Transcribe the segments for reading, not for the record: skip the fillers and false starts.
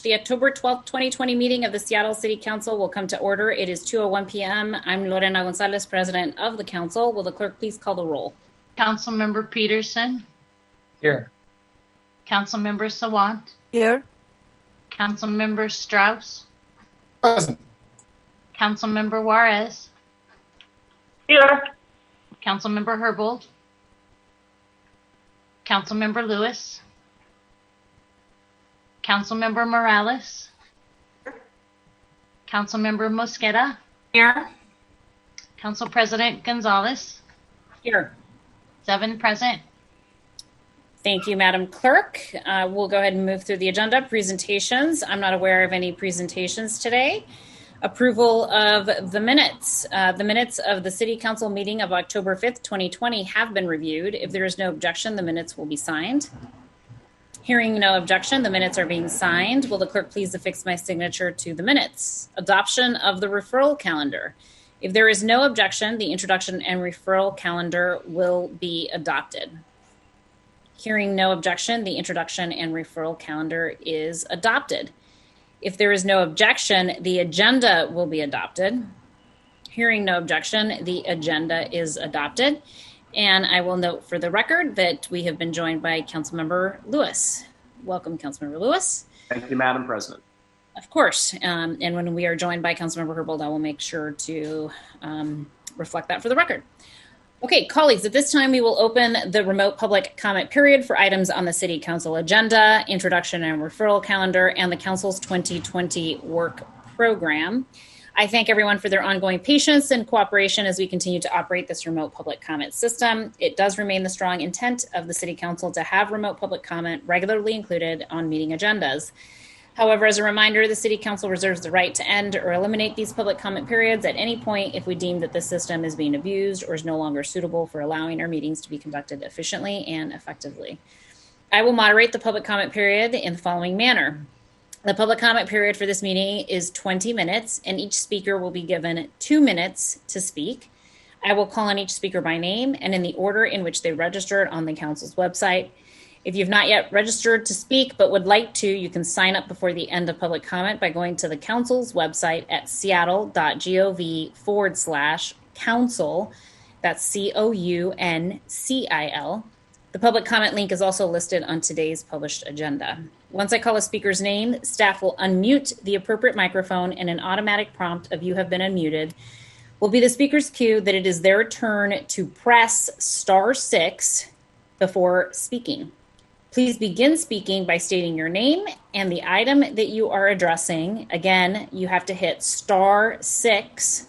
The October 12th, 2020 meeting of the Seattle City Council will come to order. It is 2:01 p.m. I'm Lorena Gonzalez, President of the Council. Will the clerk please call the roll? Councilmember Peterson. Here. Councilmember Sawant. Here. Councilmember Strauss. Present. Councilmember Juarez. Here. Councilmember Herbold. Councilmember Lewis. Councilmember Morales. Councilmember Mosqueda. Here. Council President Gonzalez. Here. 7 present. Thank you, Madam Clerk. We'll go ahead and move through the agenda. Presentations. I'm not aware of any presentations today. Approval of the minutes. The minutes of the City Council meeting of October 5th, 2020 have been reviewed. If there is no objection, the minutes will be signed. Hearing no objection, the minutes are being signed. Will the clerk please affix my signature to the minutes? Adoption of the referral calendar. If there is no objection, the introduction and referral calendar will be adopted. Hearing no objection, the introduction and referral calendar is adopted. If there is no objection, the agenda will be adopted. Hearing no objection, the agenda is adopted. And I will note for the record that we have been joined by Councilmember Lewis. Welcome, Councilmember Lewis. Thank you, Madam President. Of course. And when we are joined by Councilmember Herbold, I will make sure to reflect that for the record. Okay, colleagues, at this time, we will open the remote public comment period for items on the City Council agenda, introduction and referral calendar, and the Council's 2020 work program. I thank everyone for their ongoing patience and cooperation as we continue to operate this remote public comment system. It does remain the strong intent of the City Council to have remote public comment regularly included on meeting agendas. However, as a reminder, the City Council reserves the right to end or eliminate these public comment periods at any point if we deem that the system is being abused or is no longer suitable for allowing our meetings to be conducted efficiently and effectively. I will moderate the public comment period in the following manner. The public comment period for this meeting is 20 minutes, and each speaker will be given 2 minutes to speak. I will call on each speaker by name and in the order in which they registered on the Council's website. If you've not yet registered to speak but would like to, you can sign up before the end of public comment by going to the Council's website at seattle.gov/council. That's COUNCIL. The public comment link is also listed on today's published agenda. Once I call a speaker's name, staff will unmute the appropriate microphone, and an automatic prompt of "you have been unmuted" will be the speaker's cue that it is their turn to press *6 before speaking. Please begin speaking by stating your name and the item that you are addressing. Again, you have to hit *6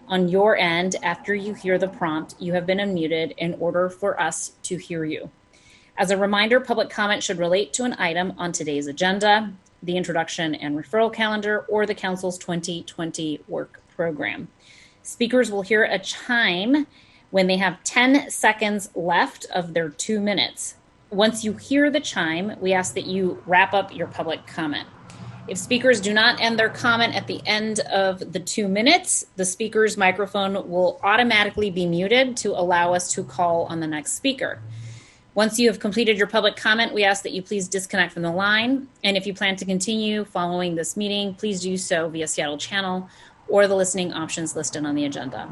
on your end after you hear the prompt "you have been unmuted" in order for us to hear you. As a reminder, public comment should relate to an item on today's agenda, the introduction and referral calendar, or the Council's 2020 work program. Speakers will hear a chime when they have 10 seconds left of their 2 minutes. Once you hear the chime, we ask that you wrap up your public comment. If speakers do not end their comment at the end of the 2 minutes, the speaker's microphone will automatically be muted to allow us to call on the next speaker. Once you have completed your public comment, we ask that you please disconnect from the line. And if you plan to continue following this meeting, please do so via Seattle channel or the listening options listed on the agenda.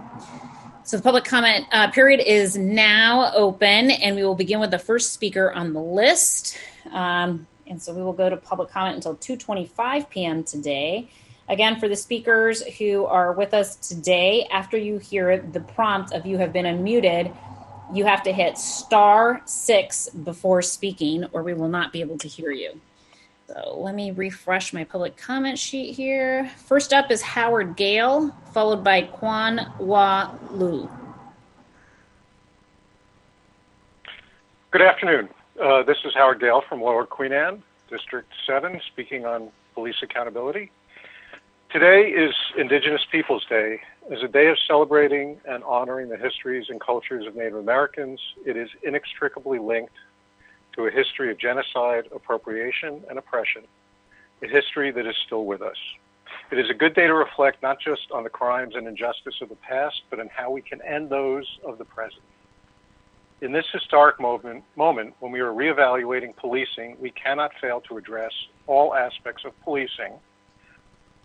So the public comment period is now open, and we will begin with the first speaker on the list. And so we will go to public comment until 2:25 p.m. today. Again, for the speakers who are with us today, after you hear the prompt of "you have been unmuted," you have to hit *6 before speaking, or we will not be able to hear you. So let me refresh my public comment sheet here. First up is Howard Gale, followed by Kwan Wah Lu. Good afternoon. This is Howard Gale from Lower Queen Anne, District 7, speaking on police accountability. Today is Indigenous Peoples Day. As a day of celebrating and honoring the histories and cultures of Native Americans, it is inextricably linked to a history of genocide, appropriation, and oppression, a history that is still with us. It is a good day to reflect not just on the crimes and injustice of the past, but on how we can end those of the present. In this historic moment when we are reevaluating policing, we cannot fail to address all aspects of policing,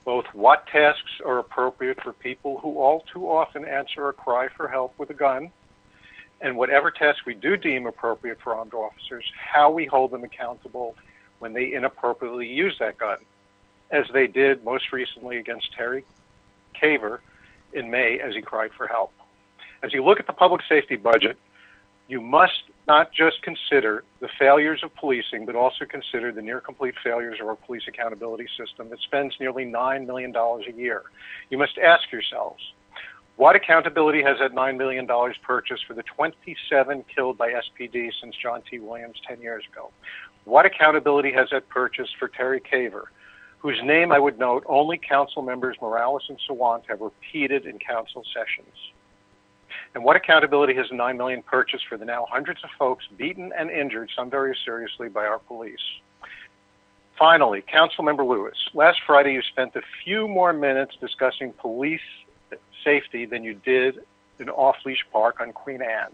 both what tasks are appropriate for people who all too often answer a cry for help with a gun, and whatever tasks we do deem appropriate for armed officers, how we hold them accountable when they inappropriately use that gun, as they did most recently against Terry Caver in May as he cried for help. As you look at the public safety budget, you must not just consider the failures of policing, but also consider the near-complete failures of our police accountability system that spends nearly $9 million a year. You must ask yourselves, what accountability has that $9 million purchased for the 27 killed by SPD since John T. Williams 10 years ago? What accountability has that purchased for Terry Caver, whose name, I would note, only council members Morales and Sawant have repeated in council sessions? And what accountability has the $9 million purchased for the now hundreds of folks beaten and injured, some very seriously, by our police? Finally, Councilmember Lewis, last Friday you spent a few more minutes discussing police safety than you did in Off-Leash Park on Queen Anne.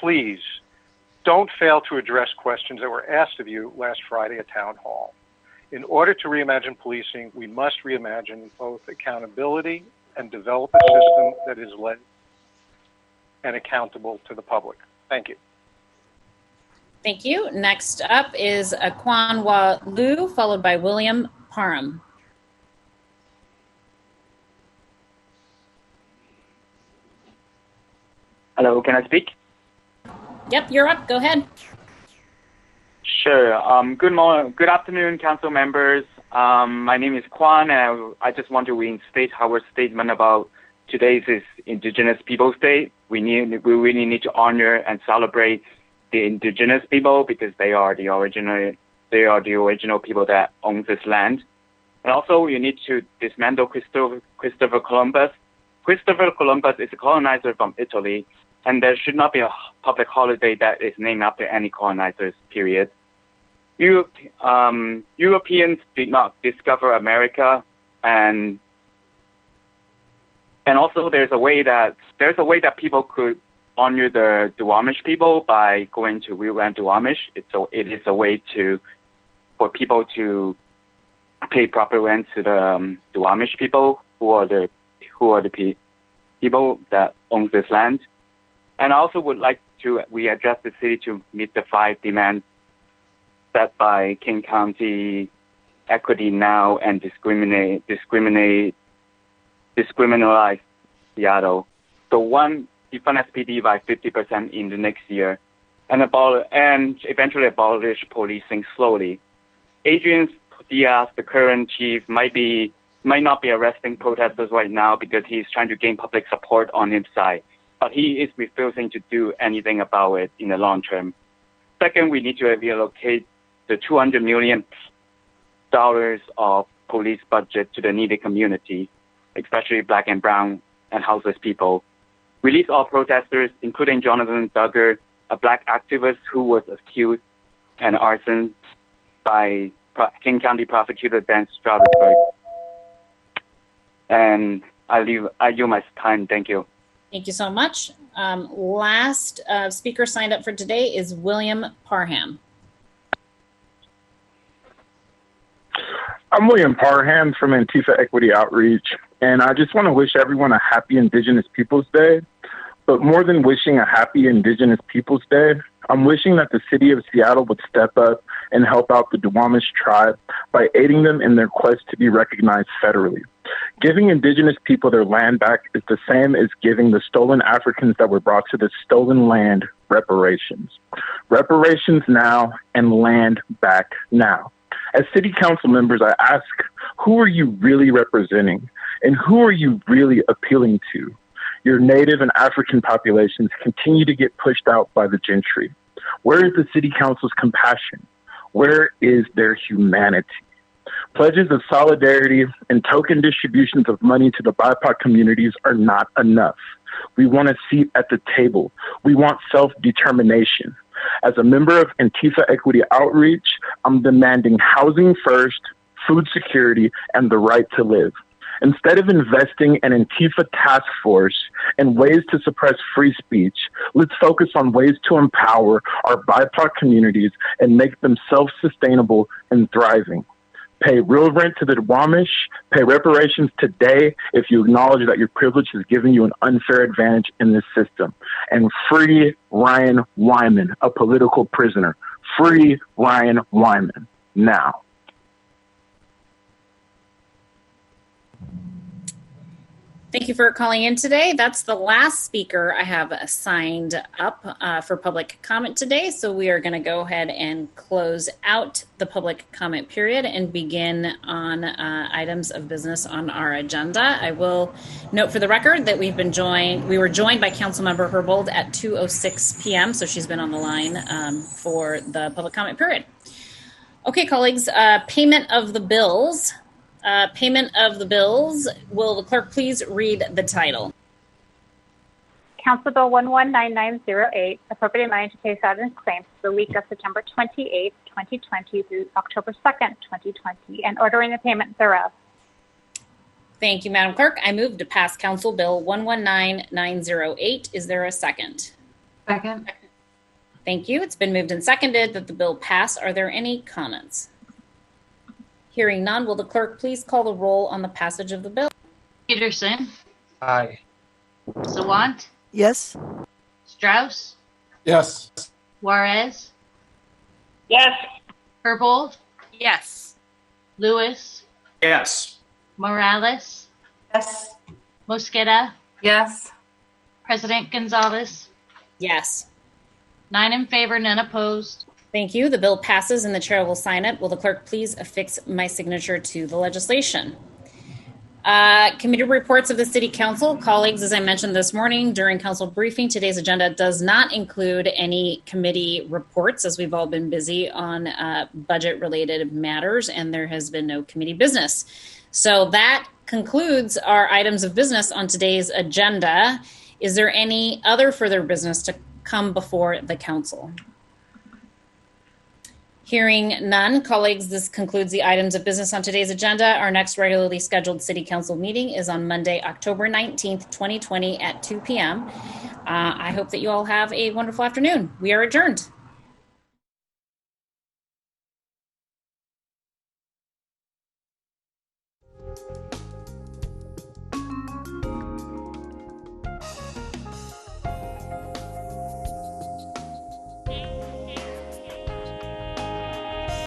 Please don't fail to address questions that were asked of you last Friday at Town Hall. In order to reimagine policing, we must reimagine both accountability and develop a system that is led and accountable to the public. Thank you. Thank you. Next up is Akwanwa Liu, followed by William Parham. Hello, can I speak? Yep, you're up. Go ahead. Sure. Good afternoon, council members. My name is Kwan, and I just want to reinstate our statement about today's is Indigenous Peoples Day. We really need to honor and celebrate the Indigenous people because they are the original people that own this land. And also, you need to dismantle Christopher Columbus. Christopher Columbus is a colonizer from Italy, and there should not be a public holiday that is named after any colonizers, period. Europeans did not discover America, and also there's a way that people could honor the Duwamish people by going to real land Duwamish. It is a way for people to pay proper rent to the Duwamish people who are the people that own this land. And I also would like to readdress the city to meet the 5 demands set by King County Equity Now and discriminalize Seattle. So 1, defund SPD by 50% in the next year, and eventually abolish policing slowly. Adrian Diaz, the current chief, might not be arresting protesters right now because he's trying to gain public support on his side, but he is refusing to do anything about it in the long term. Second, we need to reallocate the $200 million of police budget to the needy community, especially Black and Brown and houseless people. Release all protesters, including Jonathan Duggar, a Black activist who was accused and arson by King County Prosecutor Dan Strasberg. And I yield my time. Thank you. Thank you so much. Last speaker signed up for today is William Parham. I'm William Parham from Antifa Equity Outreach, and I just want to wish everyone a happy Indigenous Peoples Day. But more than wishing a happy Indigenous Peoples Day, I'm wishing that the city of Seattle would step up and help out the Duwamish tribe by aiding them in their quest to be recognized federally. Giving Indigenous people their land back is the same as giving the stolen Africans that were brought to this stolen land reparations. Reparations now and land back now. As city council members, I ask, who are you really representing? And who are you really appealing to? Your Native and African populations continue to get pushed out by the gentry. Where is the city council's compassion? Where is their humanity? Pledges of solidarity and token distributions of money to the BIPOC communities are not enough. We want a seat at the table. We want self-determination. As a member of Antifa Equity Outreach, I'm demanding housing first, food security, and the right to live. Instead of investing an Antifa task force and ways to suppress free speech, let's focus on ways to empower our BIPOC communities and make them self-sustainable and thriving. Pay real rent to the Duwamish, pay reparations today if you acknowledge that your privilege has given you an unfair advantage in this system. And free Ryan Wyman, a political prisoner. Free Ryan Wyman, now. Thank you for calling in today. That's the last speaker I have signed up for public comment today. So we are going to go ahead and close out the public comment period and begin on items of business on our agenda. I will note for the record that we were joined by Councilmember Herbold at 2:06 p.m. So she's been on the line for the public comment period. Okay, colleagues, payment of the bills. Payment of the bills. Will the clerk please read the title? Council Bill 119908, appropriating money to pay certain claims for the week of September 28, 2020 through October 2nd, 2020, and ordering the payment thereof. Thank you, Madam Clerk. I move to pass Council Bill 119908. Is there a second? Second. Thank you. It's been moved and seconded that the bill pass. Are there any comments? Hearing none, will the clerk please call the roll on the passage of the bill? Peterson. Aye. Sawant. Yes. Strauss. Yes. Juarez. Yes. Herbold. Yes. Lewis. Yes. Morales. Yes. Mosqueda. Yes. President Gonzalez. Yes. 9 in favor, none opposed. Thank you. The bill passes and the chair will sign it. Will the clerk please affix my signature to the legislation? Committee reports of the City Council. Colleagues, as I mentioned this morning during council briefing, today's agenda does not include any committee reports as we've all been busy on budget-related matters and there has been no committee business. So that concludes our items of business on today's agenda. Is there any other further business to come before the council? Hearing none, colleagues, this concludes the items of business on today's agenda. Our next regularly scheduled City Council meeting is on Monday, October 19th, 2020 at 2 p.m. I hope that you all have a wonderful afternoon. We are adjourned.